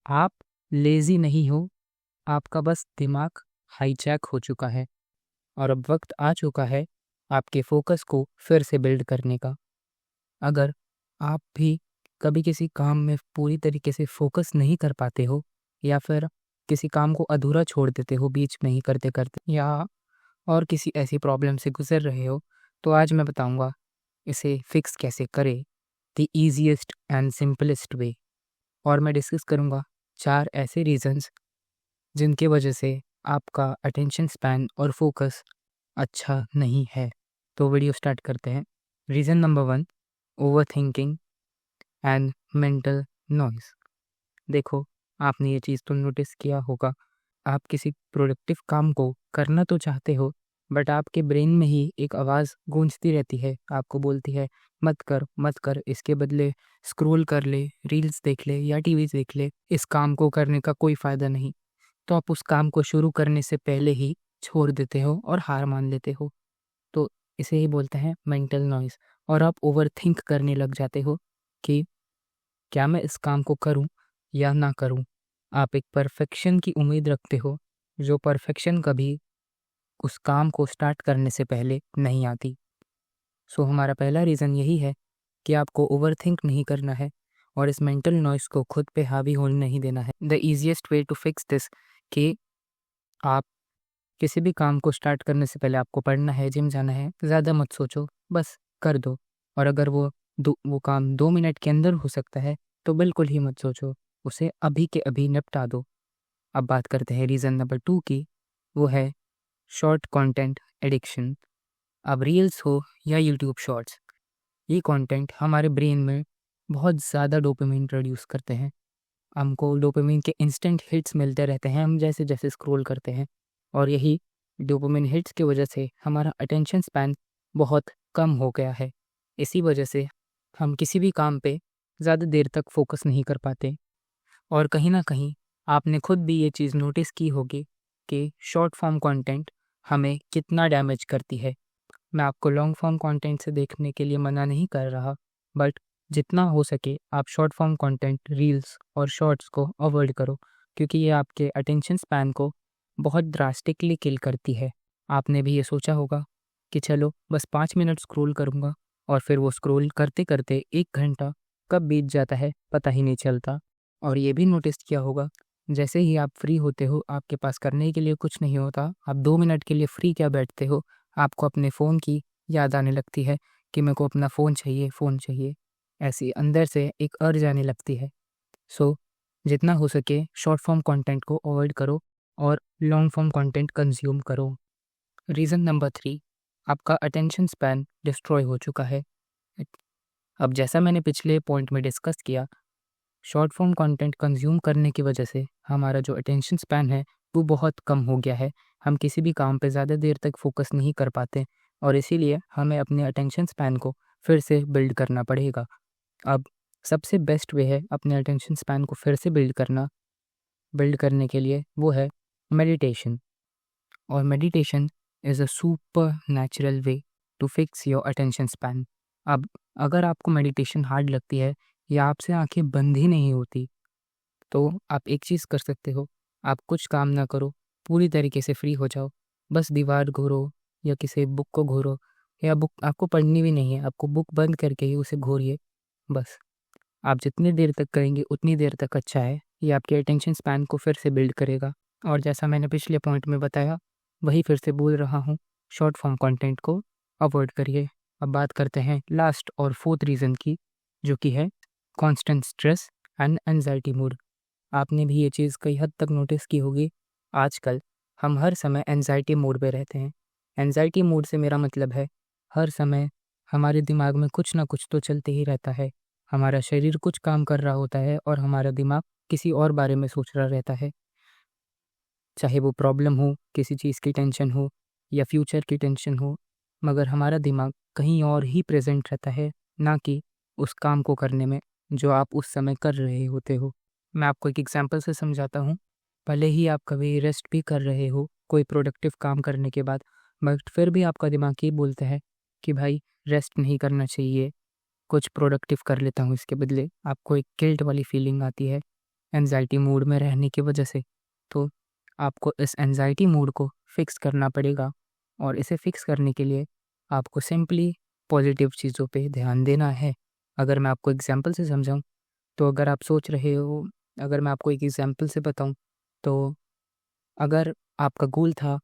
आप लेज़ी नहीं हो, आपका बस दिमाग हाईजैक हो चुका है और अब वक्त आ चुका है आपके फ़ोकस को फिर से बिल्ड करने का। अगर आप भी कभी किसी काम में पूरी तरीके से फ़ोकस नहीं कर पाते हो या फिर किसी काम को अधूरा छोड़ देते हो बीच में ही करते-करते या और किसी ऐसी प्रॉब्लम से गुज़र रहे हो, तो आज मैं बताऊँगा इसे फिक्स कैसे करें, the easiest and simplest way. और मैं डिस्कस करूँगा 4 ऐसे रीज़न्स जिनकी वजह से आपका अटेंशन स्पैन और फोकस अच्छा नहीं है। तो वीडियो स्टार्ट करते हैं। Reason number 1, overthinking and mental noise. देखो, आपने ये चीज़ तो नोटिस किया होगा, आप किसी प्रोडक्टिव काम को करना तो चाहते हो, बट आपके ब्रेन में ही एक आवाज़ गूंजती रहती है, आपको बोलती है, मत कर, इसके बदले स्क्रॉल कर ले, रील्स देख ले या टीवी देख ले, इस काम को करने का कोई फ़ायदा नहीं। तो आप उस काम को शुरू करने से पहले ही छोड़ देते हो और हार मान लेते हो। तो इसे ही बोलते हैं मेंटल नॉइज़। और आप ओवरथिंक करने लग जाते हो कि क्या मैं इस काम को करूं या ना करूं। आप एक परफेक्शन की उम्मीद रखते हो, जो परफेक्शन कभी उस काम को स्टार्ट करने से पहले नहीं आती। सो हमारा पहला रीज़न यही है कि आपको ओवरथिंक नहीं करना है और इस मेंटल नॉइज़ को खुद पे हावी होने नहीं देना है। The easiest way to fix this कि आप किसी भी काम को स्टार्ट करने से पहले आपको पढ़ना है, जिम जाना है, ज़्यादा मत सोचो, बस कर दो। और अगर वो काम 2 मिनट के अंदर हो सकता है, तो बिल्कुल ही मत सोचो, उसे अभी के अभी निपटा दो। अब बात करते हैं रीज़न नंबर 2 की, वो है शॉर्ट कंटेंट एडिक्शन। अब रील्स हो या यूट्यूब शॉर्ट्स, ये कंटेंट हमारे ब्रेन में बहुत ज़्यादा डोपामाइन प्रोड्यूस करते हैं। हमको डोपामाइन के इंस्टेंट हिट्स मिलते रहते हैं हम जैसे-जैसे स्क्रॉल करते हैं और यही डोपामाइन हिट्स की वजह से हमारा अटेंशन स्पैन बहुत कम हो गया है। इसी वजह से हम किसी भी काम पे ज़्यादा देर तक फ़ोकस नहीं कर पाते और कहीं न कहीं आपने खुद भी ये चीज़ नोटिस की होगी कि शॉर्ट फॉर्म कंटेंट हमें कितना डैमेज करती है। मैं आपको लॉन्ग फॉर्म कंटेंट से देखने के लिए मना नहीं कर रहा, बट जितना हो सके आप शॉर्ट फॉर्म कंटेंट, रील्स और शॉर्ट्स को अवॉइड करो, क्योंकि ये आपके अटेंशन स्पैन को बहुत ड्रास्टिकली किल करती है। आपने भी ये सोचा होगा कि चलो बस 5 मिनट स्क्रॉल करूँगा और फिर वो स्क्रॉल करते-करते 1 घंटा कब बीत जाता है पता ही नहीं चलता। और ये भी नोटिस किया होगा, जैसे ही आप फ्री होते हो, आपके पास करने के लिए कुछ नहीं होता, आप 2 मिनट के लिए फ्री क्या बैठते हो, आपको अपने फ़ोन की याद आने लगती है कि मेरे को अपना फ़ोन चाहिए, फ़ोन चाहिए। ऐसी अंदर से एक अर्ज आने लगती है। सो जितना हो सके शॉर्ट फॉर्म कंटेंट को अवॉइड करो और लॉन्ग फॉर्म कंटेंट कंज़्यूम करो। रीज़न नंबर 3, आपका अटेंशन स्पैन डिस्ट्रॉय हो चुका है। अब जैसा मैंने पिछले पॉइंट में डिस्कस किया, शॉर्ट फॉर्म कंटेंट कंज्यूम करने की वजह से हमारा जो अटेंशन स्पैन है वो बहुत कम हो गया है। हम किसी भी काम पे ज़्यादा देर तक फोकस नहीं कर पाते और इसीलिए हमें अपने अटेंशन स्पैन को फिर से बिल्ड करना पड़ेगा। अब सबसे बेस्ट वे है अपने अटेंशन स्पैन को फिर से बिल्ड करने के लिए, वो है मेडिटेशन। और meditation is a super natural way to fix your attention span. अब अगर आपको मेडिटेशन हार्ड लगती है या आपसे आंखें बंद ही नहीं होती, तो आप एक चीज़ कर सकते हो, आप कुछ काम ना करो, पूरी तरीके से फ्री हो जाओ, बस दीवार घूरो या किसी बुक को घूरो, या बुक आपको पढ़नी भी नहीं है, आपको बुक बंद करके ही उसे घूरिए, बस। आप जितनी देर तक करेंगे उतनी देर तक अच्छा है, ये आपके अटेंशन स्पैन को फिर से बिल्ड करेगा। और जैसा मैंने पिछले पॉइंट में बताया, वही फिर से बोल रहा हूँ, शॉर्ट फॉर्म कंटेंट को अवॉइड करिए। अब बात करते हैं लास्ट और फोर्थ रीज़न की, जो कि है constant stress and anxiety mood. आपने भी ये चीज़ कई हद तक नोटिस की होगी, आजकल हम हर समय एंजाइटी मोड पे रहते हैं। एंजाइटी मोड से मेरा मतलब है, हर समय हमारे दिमाग में कुछ ना कुछ तो चलते ही रहता है। हमारा शरीर कुछ काम कर रहा होता है और हमारा दिमाग किसी और बारे में सोच रहा रहता है। चाहे वो प्रॉब्लम हो, किसी चीज़ की टेंशन हो या फ्यूचर की टेंशन हो, मगर हमारा दिमाग कहीं और ही प्रेज़ेंट रहता है, ना कि उस काम को करने में, जो आप उस समय कर रहे होते हो। मैं आपको एक एग्ज़ाम्पल से समझाता हूँ। भले ही आप कभी रेस्ट भी कर रहे हो, कोई प्रोडक्टिव काम करने के बाद, बट फिर भी आपका दिमाग ये बोलता है कि भाई रेस्ट नहीं करना चाहिए, कुछ प्रोडक्टिव कर लेता हूँ इसके बदले। आपको एक गिल्ट वाली फीलिंग आती है। एंजाइटी मूड में रहने की वजह से। तो आपको इस एंजाइटी मूड को फिक्स करना पड़ेगा, और इसे फिक्स करने के लिए आपको सिंपली पॉजिटिव चीज़ों पे ध्यान देना है। अगर मैं आपको एग्जांपल से समझाऊँ, तो अगर आप सोच रहे हो, अगर मैं आपको एक एग्जांपल से बताऊँ, तो अगर आपका गोल था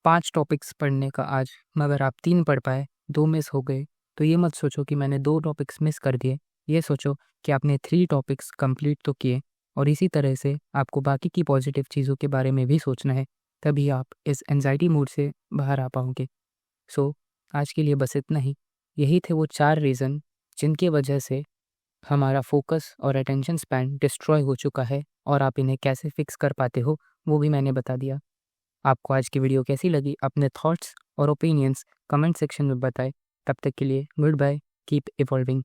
5 टॉपिक्स पढ़ने का आज, मगर आप 3 पढ़ पाए, 2 मिस हो गए, तो ये मत सोचो कि मैंने 2 टॉपिक्स मिस कर दिए। ये सोचो कि आपने 3 टॉपिक्स कंप्लीट तो किए, और इसी तरह से आपको बाकी की पॉजिटिव चीज़ों के बारे में भी सोचना है, तभी आप इस एंग्ज़ायटी मूड से बाहर आ पाओगे। सो आज के लिए बस इतना ही। यही थे वो 4 रीज़न जिनकी वजह से हमारा फोकस और अटेंशन स्पैन डिस्ट्रॉय हो चुका है, और आप इन्हें कैसे फिक्स कर पाते हो, वो भी मैंने बता दिया। आपको आज की वीडियो कैसी लगी? अपने थॉट्स और ओपिनियंस कमेंट सेक्शन में बताएं। तब तक के लिए गुड बाय, कीप इवॉल्विंग।